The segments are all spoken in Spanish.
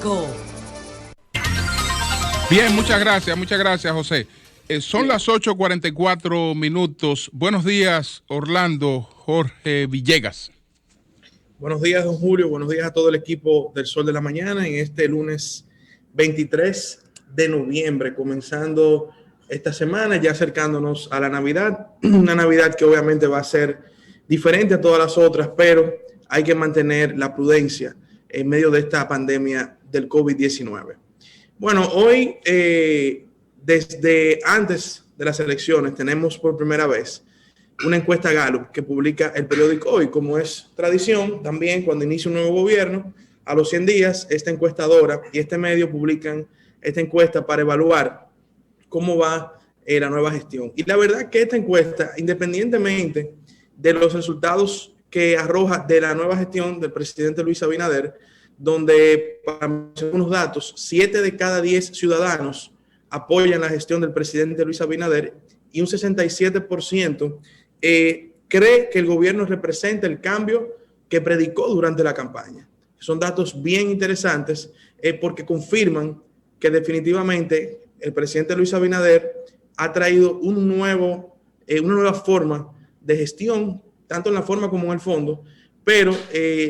5. Bien, muchas gracias, José. Son las 8:44. Buenos días, Orlando. Jorge Villegas. Buenos días, don Julio. Buenos días a todo el equipo del Sol de la Mañana en este lunes 23 de noviembre, comenzando esta semana, ya acercándonos a la Navidad. Una Navidad que obviamente va a ser diferente a todas las otras, pero hay que mantener la prudencia en medio de esta pandemia del COVID-19. Bueno, hoy, desde antes de las elecciones, tenemos por primera vez una encuesta Gallup que publica el periódico Hoy. Como es tradición, también cuando inicia un nuevo gobierno, a los 100 días, esta encuestadora y este medio publican esta encuesta para evaluar cómo va la nueva gestión. Y la verdad que esta encuesta, independientemente de los resultados que arroja de la nueva gestión del presidente Luis Abinader, donde, para mencionar unos datos, 7 de cada 10 ciudadanos apoyan la gestión del presidente Luis Abinader y un 67% cree que el gobierno representa el cambio que predicó durante la campaña. Son datos bien interesantes porque confirman que definitivamente el presidente Luis Abinader ha traído una nueva forma de gestión, tanto en la forma como en el fondo, pero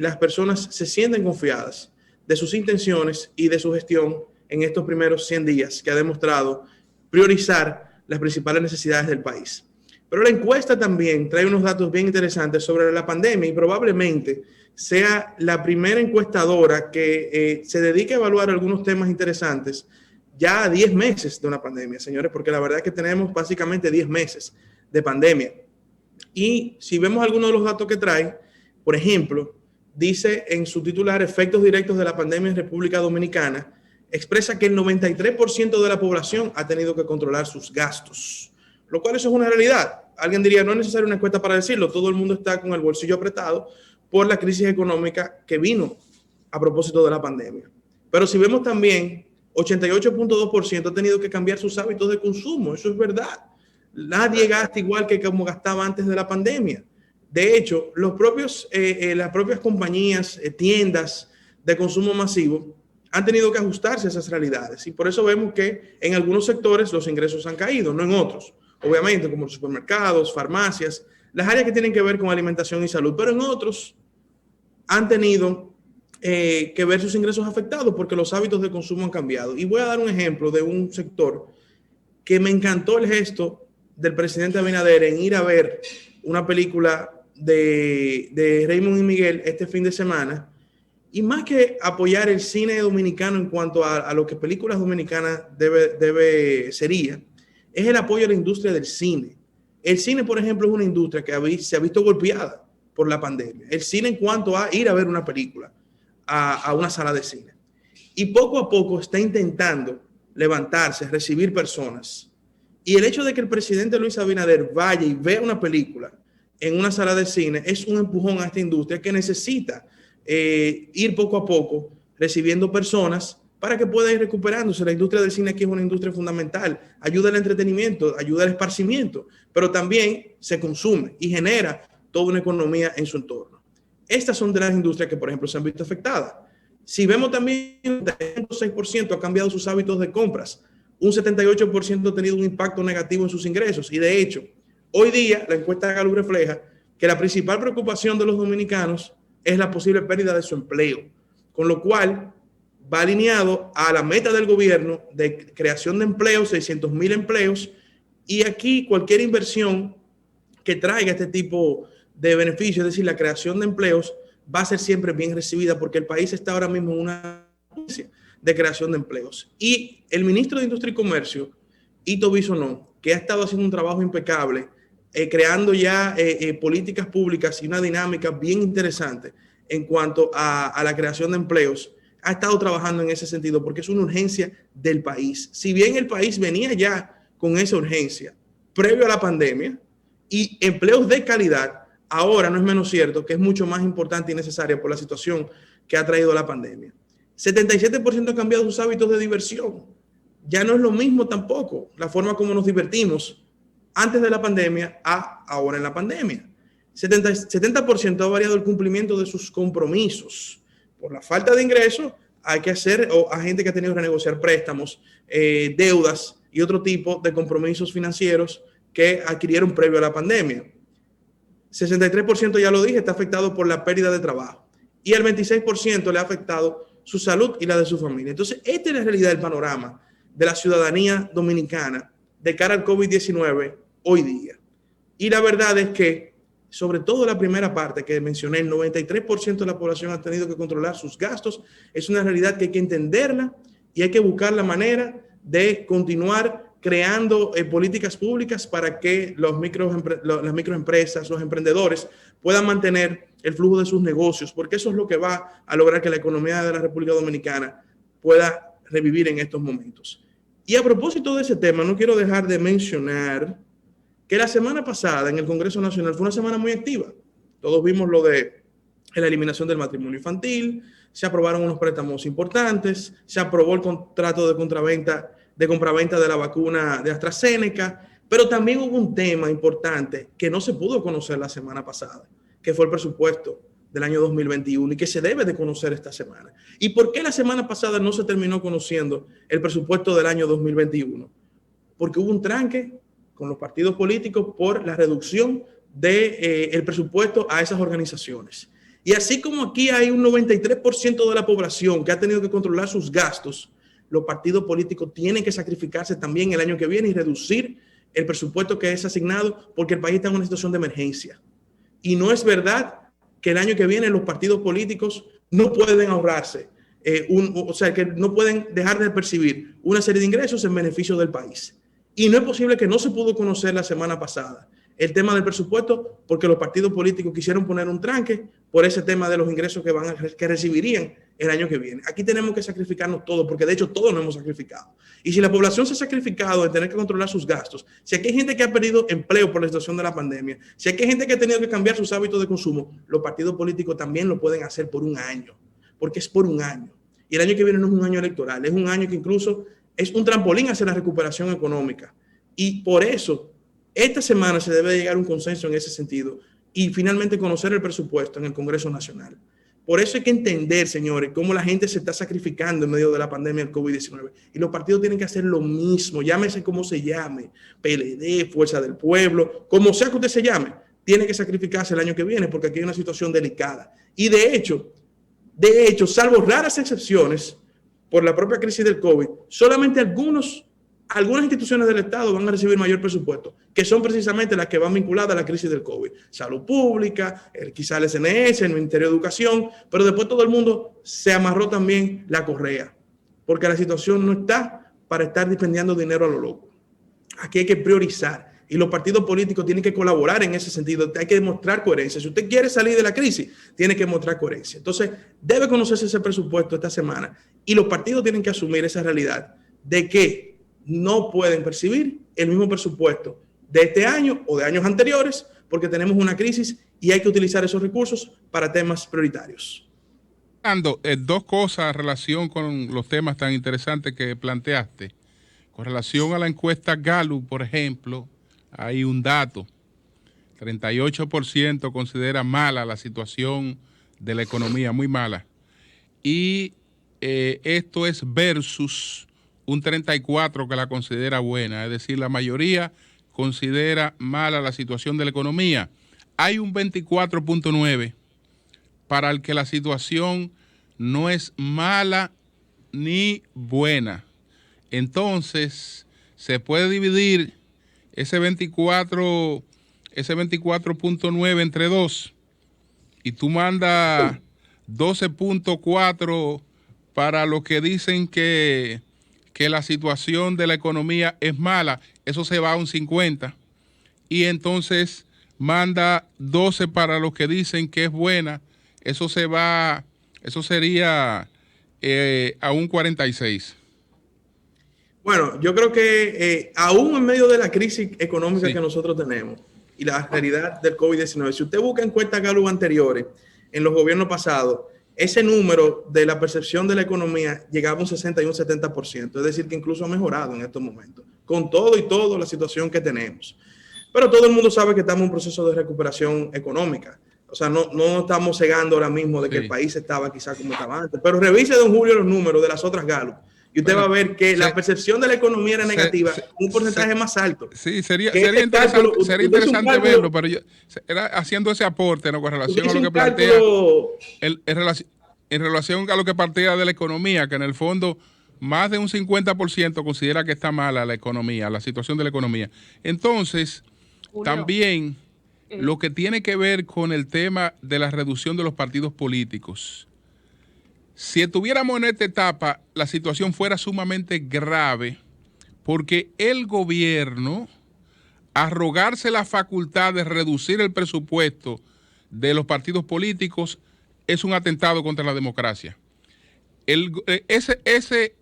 las personas se sienten confiadas de sus intenciones y de su gestión en estos primeros 100 días, que ha demostrado priorizar las principales necesidades del país. Pero la encuesta también trae unos datos bien interesantes sobre la pandemia y probablemente sea la primera encuestadora que se dedique a evaluar algunos temas interesantes ya a 10 meses de una pandemia, señores, porque la verdad es que tenemos básicamente 10 meses de pandemia. Y si vemos algunos de los datos que trae, por ejemplo, dice en su titular, efectos directos de la pandemia en República Dominicana, expresa que el 93% de la población ha tenido que controlar sus gastos, lo cual eso es una realidad. Alguien diría, no es necesaria una encuesta para decirlo, todo el mundo está con el bolsillo apretado por la crisis económica que vino a propósito de la pandemia. Pero si vemos también, 88.2% ha tenido que cambiar sus hábitos de consumo, eso es verdad. Nadie gasta igual que como gastaba antes de la pandemia. De hecho, las propias compañías, tiendas de consumo masivo han tenido que ajustarse a esas realidades y por eso vemos que en algunos sectores los ingresos han caído, no en otros. Obviamente, como los supermercados, farmacias, las áreas que tienen que ver con alimentación y salud, pero en otros han tenido que ver sus ingresos afectados porque los hábitos de consumo han cambiado. Y voy a dar un ejemplo de un sector que me encantó el gesto del presidente Abinader en ir a ver una película de Raymond y Miguel este fin de semana. Y más que apoyar el cine dominicano en cuanto a lo que películas dominicanas sería, es el apoyo a la industria del cine. El cine, por ejemplo, es una industria que se ha visto golpeada por la pandemia. El cine en cuanto a ir a ver una película a una sala de cine. Y poco a poco está intentando levantarse, recibir personas. Y el hecho de que el presidente Luis Abinader vaya y vea una película en una sala de cine es un empujón a esta industria que necesita ir poco a poco recibiendo personas para que pueda ir recuperándose. La industria del cine aquí es una industria fundamental, ayuda al entretenimiento, ayuda al esparcimiento, pero también se consume y genera toda una economía en su entorno. Estas son de las industrias que, por ejemplo, se han visto afectadas. Si vemos también, un 6% ha cambiado sus hábitos de compras, un 78% ha tenido un impacto negativo en sus ingresos y, de hecho, hoy día la encuesta de Gallup refleja que la principal preocupación de los dominicanos es la posible pérdida de su empleo, con lo cual va alineado a la meta del gobierno de creación de empleos, 600,000 empleos, y aquí cualquier inversión que traiga este tipo de beneficios, es decir, la creación de empleos, va a ser siempre bien recibida porque el país está ahora mismo en una de creación de empleos. Y el ministro de Industria y Comercio, Ito Bisonó, que ha estado haciendo un trabajo impecable, creando ya políticas públicas y una dinámica bien interesante en cuanto a la creación de empleos, ha estado trabajando en ese sentido porque es una urgencia del país. Si bien el país venía ya con esa urgencia previo a la pandemia y empleos de calidad, ahora no es menos cierto que es mucho más importante y necesaria por la situación que ha traído la pandemia. 77% ha cambiado sus hábitos de diversión. Ya no es lo mismo tampoco la forma como nos divertimos antes de la pandemia a ahora en la pandemia. 70% ha variado el cumplimiento de sus compromisos por la falta de ingresos hay que hacer, o a gente que ha tenido que renegociar préstamos, deudas y otro tipo de compromisos financieros que adquirieron previo a la pandemia. 63%, ya lo dije, está afectado por la pérdida de trabajo y el 26% le ha afectado su salud y la de su familia. Entonces, esta es la realidad del panorama de la ciudadanía dominicana de cara al COVID-19 hoy día. Y la verdad es que, sobre todo la primera parte que mencioné, el 93% de la población ha tenido que controlar sus gastos. Es una realidad que hay que entenderla y hay que buscar la manera de continuar creando políticas públicas para que las microempresas, los emprendedores puedan mantener el flujo de sus negocios, porque eso es lo que va a lograr que la economía de la República Dominicana pueda revivir en estos momentos. Y a propósito de ese tema, no quiero dejar de mencionar que la semana pasada en el Congreso Nacional fue una semana muy activa. Todos vimos lo de la eliminación del matrimonio infantil, se aprobaron unos préstamos importantes, se aprobó el contrato de compraventa de la vacuna de AstraZeneca, pero también hubo un tema importante que no se pudo conocer la semana pasada, que fue el presupuesto del año 2021 y que se debe de conocer esta semana. ¿Y por qué la semana pasada no se terminó conociendo el presupuesto del año 2021? Porque hubo un tranque con los partidos políticos por la reducción del presupuesto a esas organizaciones. Y así como aquí hay un 93% de la población que ha tenido que controlar sus gastos, los partidos políticos tienen que sacrificarse también el año que viene y reducir el presupuesto que es asignado porque el país está en una situación de emergencia. Y no es verdad que el año que viene los partidos políticos no pueden ahorrarse, o sea, que no pueden dejar de percibir una serie de ingresos en beneficio del país. Y no es posible que no se pudo conocer la semana pasada el tema del presupuesto porque los partidos políticos quisieron poner un tranque por ese tema de los ingresos que recibirían el año que viene. Aquí tenemos que sacrificarnos todos, porque de hecho todos nos hemos sacrificado. Y si la población se ha sacrificado en tener que controlar sus gastos, si aquí hay gente que ha perdido empleo por la situación de la pandemia, si aquí hay gente que ha tenido que cambiar sus hábitos de consumo, los partidos políticos también lo pueden hacer por un año, porque es por un año. Y el año que viene no es un año electoral, es un año que incluso es un trampolín hacia la recuperación económica. Y por eso, esta semana se debe llegar a un consenso en ese sentido y finalmente conocer el presupuesto en el Congreso Nacional. Por eso hay que entender, señores, cómo la gente se está sacrificando en medio de la pandemia del COVID-19. Y los partidos tienen que hacer lo mismo, llámese como se llame, PLD, Fuerza del Pueblo, como sea que usted se llame, tiene que sacrificarse el año que viene porque aquí hay una situación delicada. Y de hecho, salvo raras excepciones, por la propia crisis del COVID, solamente algunas instituciones del Estado van a recibir mayor presupuesto, que son precisamente las que van vinculadas a la crisis del COVID. Salud Pública, quizá el SNS, el Ministerio de Educación, pero después todo el mundo se amarró también la correa, porque la situación no está para estar dispendiando dinero a lo loco. Aquí hay que priorizar y los partidos políticos tienen que colaborar en ese sentido. Hay que demostrar coherencia. Si usted quiere salir de la crisis, tiene que mostrar coherencia. Entonces, debe conocerse ese presupuesto esta semana y los partidos tienen que asumir esa realidad de que no pueden percibir el mismo presupuesto de este año o de años anteriores porque tenemos una crisis y hay que utilizar esos recursos para temas prioritarios. Ando, dos cosas en relación con los temas tan interesantes que planteaste. Con relación a la encuesta Gallup, por ejemplo, hay un dato. 38% considera mala la situación de la economía, muy mala. Y esto es versus un 34% que la considera buena. Es decir, la mayoría considera mala la situación de la economía. Hay un 24.9% para el que la situación no es mala ni buena. Entonces, se puede dividir ese 24.9 entre 2 y tú mandas 12.4 para los que dicen que la situación de la economía es mala. Eso se va a un 50 y entonces manda 12 para los que dicen que es buena. Eso sería a un 46. Bueno, yo creo que aún en medio de la crisis económica que nosotros tenemos y la realidad del COVID-19, si usted busca encuestas Gallup anteriores en los gobiernos pasados, ese número de la percepción de la economía llegaba a un 60 y un 70%. Es decir, que incluso ha mejorado en estos momentos, con todo y todo la situación que tenemos. Pero todo el mundo sabe que estamos en un proceso de recuperación económica. O sea, no estamos cegando ahora mismo de que el país estaba quizá como estaba antes. Pero revise, don Julio, los números de las otras Gallup y usted va a ver que la percepción de la economía era negativa, un porcentaje más alto. Sí, sería interesante verlo, pero yo era haciendo ese aporte, ¿no? Con relación a lo que plantea, en relación a lo que partía de la economía, que en el fondo más de un 50% considera que está mala la economía, la situación de la economía. Entonces, Julio, también lo que tiene que ver con el tema de la reducción de los partidos políticos. Si estuviéramos en esta etapa, la situación fuera sumamente grave, porque el gobierno, arrogarse la facultad de reducir el presupuesto de los partidos políticos, es un atentado contra la democracia. Ese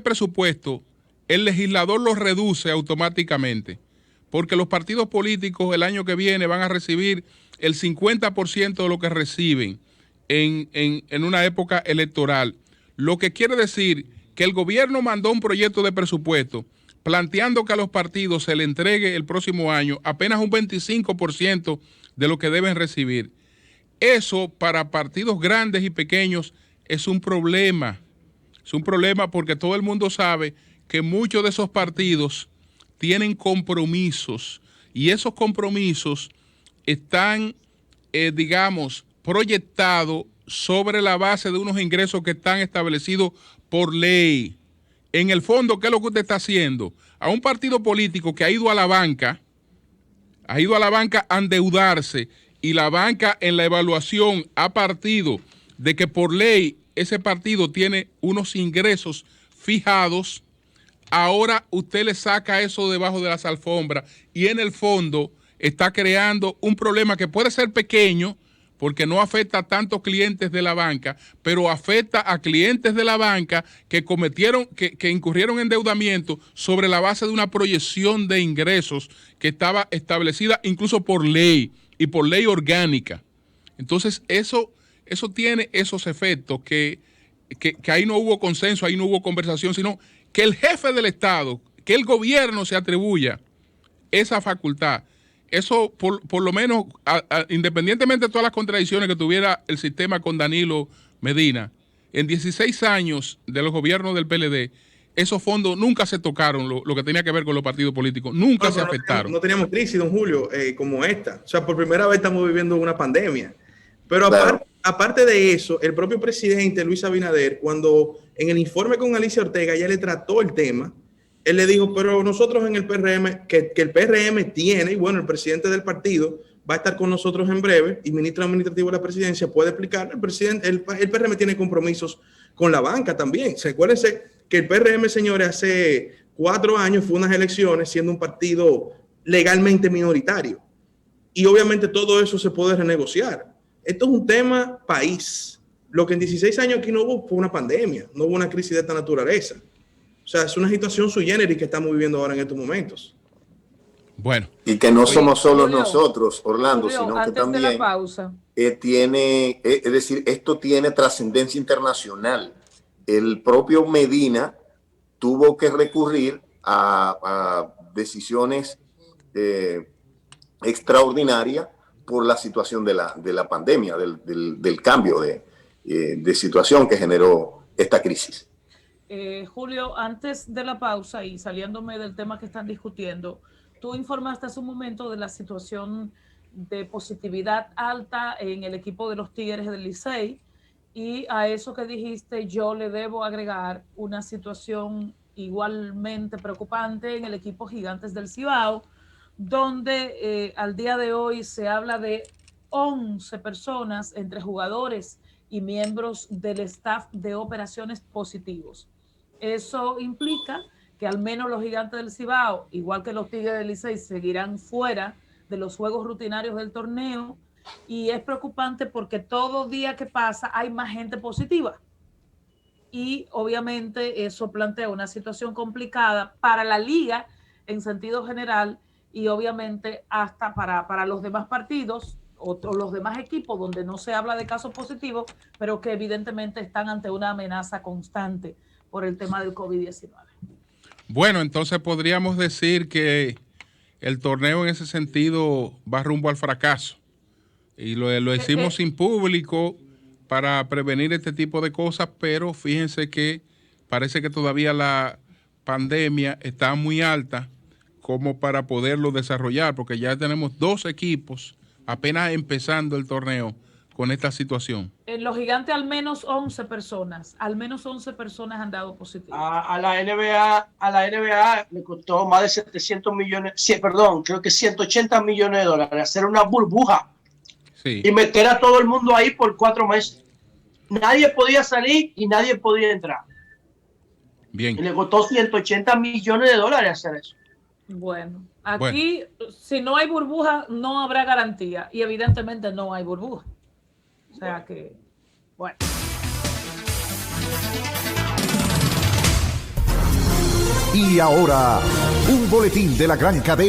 presupuesto, el legislador lo reduce automáticamente, porque los partidos políticos el año que viene van a recibir el 50% de lo que reciben en una época electoral. Lo que quiere decir que el gobierno mandó un proyecto de presupuesto planteando que a los partidos se le entregue el próximo año apenas un 25% de lo que deben recibir. Eso para partidos grandes y pequeños es un problema. Es un problema porque todo el mundo sabe que muchos de esos partidos tienen compromisos y esos compromisos están, digamos, proyectados sobre la base de unos ingresos que están establecidos por ley. En el fondo, ¿qué es lo que usted está haciendo? A un partido político que ha ido a la banca a endeudarse, y la banca en la evaluación ha partido de que por ley ese partido tiene unos ingresos fijados, ahora usted le saca eso debajo de las alfombras y en el fondo está creando un problema que puede ser pequeño porque no afecta a tantos clientes de la banca, pero afecta a clientes de la banca que que incurrieron en endeudamiento sobre la base de una proyección de ingresos que estaba establecida incluso por ley y por ley orgánica. Entonces eso tiene esos efectos que ahí no hubo consenso, ahí no hubo conversación, sino que el jefe del Estado, que el gobierno se atribuya esa facultad. Eso, por lo menos, independientemente de todas las contradicciones que tuviera el sistema con Danilo Medina, en 16 años de los gobiernos del PLD, esos fondos nunca se tocaron, lo que tenía que ver con los partidos políticos, nunca se afectaron. No teníamos crisis, don Julio, como esta. O sea, por primera vez estamos viviendo una pandemia. Pero aparte de eso, el propio presidente Luis Abinader, cuando en el informe con Alicia Ortega ya le trató el tema, él le dijo, pero nosotros en el PRM, que el PRM tiene, y bueno, el presidente del partido va a estar con nosotros en breve, y ministro administrativo de la presidencia puede explicar, el PRM tiene compromisos con la banca también. Recuérdense que el PRM, señores, hace 4 años fue unas elecciones siendo un partido legalmente minoritario. Y obviamente todo eso se puede renegociar. Esto es un tema país. Lo que en 16 años aquí no hubo fue una pandemia, no hubo una crisis de esta naturaleza. O sea, es una situación sui generis que estamos viviendo ahora en estos momentos. Bueno. Y que no somos solos nosotros, Orlando, sino que también de la pausa. Tiene, es decir, esto tiene trascendencia internacional. El propio Medina tuvo que recurrir a decisiones extraordinarias por la situación de la pandemia, del cambio de situación que generó esta crisis. Julio, antes de la pausa y saliéndome del tema que están discutiendo, tú informaste hace un momento de la situación de positividad alta en el equipo de los Tigres del Licey, y a eso que dijiste yo le debo agregar una situación igualmente preocupante en el equipo Gigantes del Cibao, donde al día de hoy se habla de 11 personas entre jugadores y miembros del staff de operaciones positivos. Eso implica que al menos los Gigantes del Cibao, igual que los Tigres del Licey, seguirán fuera de los juegos rutinarios del torneo, y es preocupante porque todo día que pasa hay más gente positiva. Y obviamente eso plantea una situación complicada para la liga en sentido general y obviamente hasta para los demás partidos o los demás equipos donde no se habla de casos positivos, pero que evidentemente están ante una amenaza constante por el tema del COVID-19. Bueno, entonces podríamos decir que el torneo en ese sentido va rumbo al fracaso. Y lo hicimos sin público para prevenir este tipo de cosas, pero fíjense que parece que todavía la pandemia está muy alta como para poderlo desarrollar, porque ya tenemos 2 equipos apenas empezando el torneo con esta situación. En los Gigantes al menos 11 personas han dado positivo. A la NBA le costó más de 700 millones, creo que 180 millones de dólares hacer una burbuja y meter a todo el mundo ahí por 4 meses. Nadie podía salir y nadie podía entrar. Bien. Y le costó 180 millones de dólares hacer eso. Bueno, aquí si no hay burbuja no habrá garantía y evidentemente no hay burbuja. O sea que, bueno. Y ahora, un boletín de la gran cadena.